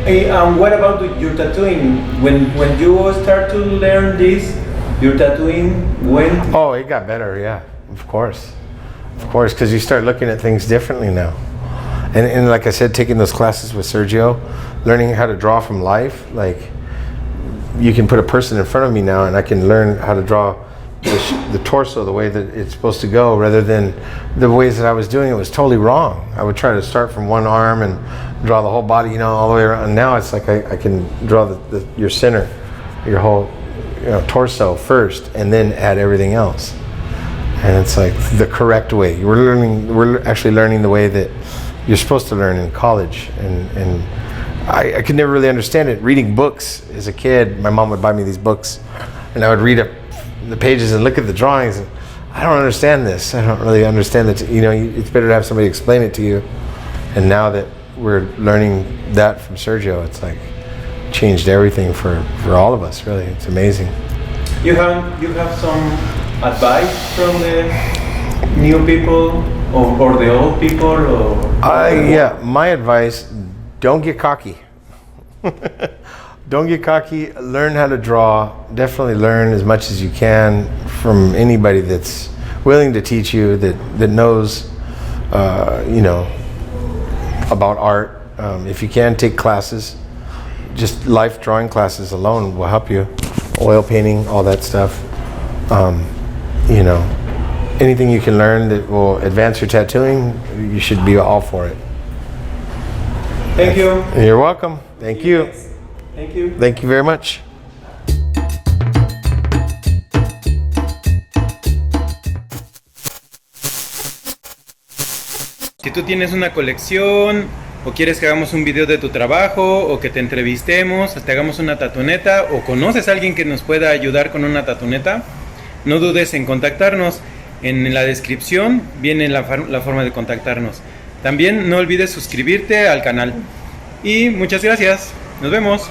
S1: Hey, what about your tattooing? When you start to learn this, your tattooing went?
S2: Oh, it got better, yeah, of course, because you start looking at things differently now. And like I said, taking those classes with Sergio, learning how to draw from life, like, you can put a person in front of me now and I can learn how to draw the torso the way that it's supposed to go, rather than the ways that I was doing it was totally wrong. I would try to start from one arm and draw the whole body, you know, all the way around. And now it's like I can draw your center, your whole, you know, torso first, and then add everything else. And it's like the correct way. We're actually learning the way that you're supposed to learn in college. And I could never really understand it. Reading books as a kid, my mom would buy me these books, and I would read the pages and look at the drawings, and I don't understand this. I don't really understand that. You know, it's better to have somebody explain it to you. And now that we're learning that from Sergio, it's like changed everything for all of us. Really, it's amazing.
S1: You have some advice from the new people or the old people, or?
S2: Yeah, my advice: don't get cocky. Don't get cocky. Learn how to draw. Definitely learn as much as you can from anybody that's willing to teach you, that knows, you know, about art. If you can, take classes. Just life drawing classes alone will help you. Oil painting, all that stuff. You know, anything you can learn that will advance your tattooing, you should be all for it.
S1: Thank you.
S2: You're welcome. Thank you.
S1: Thank you.
S2: Thank you very much.
S1: Si tú tienes una colección o quieres que hagamos un video de tu trabajo o que te entrevistemos, te hagamos una tatuneta o conoces a alguien que nos pueda ayudar con una tatuneta, no dudes en contactarnos. En la descripción viene la forma de contactarnos. También no olvides suscribirte al canal. Y muchas gracias. Nos vemos.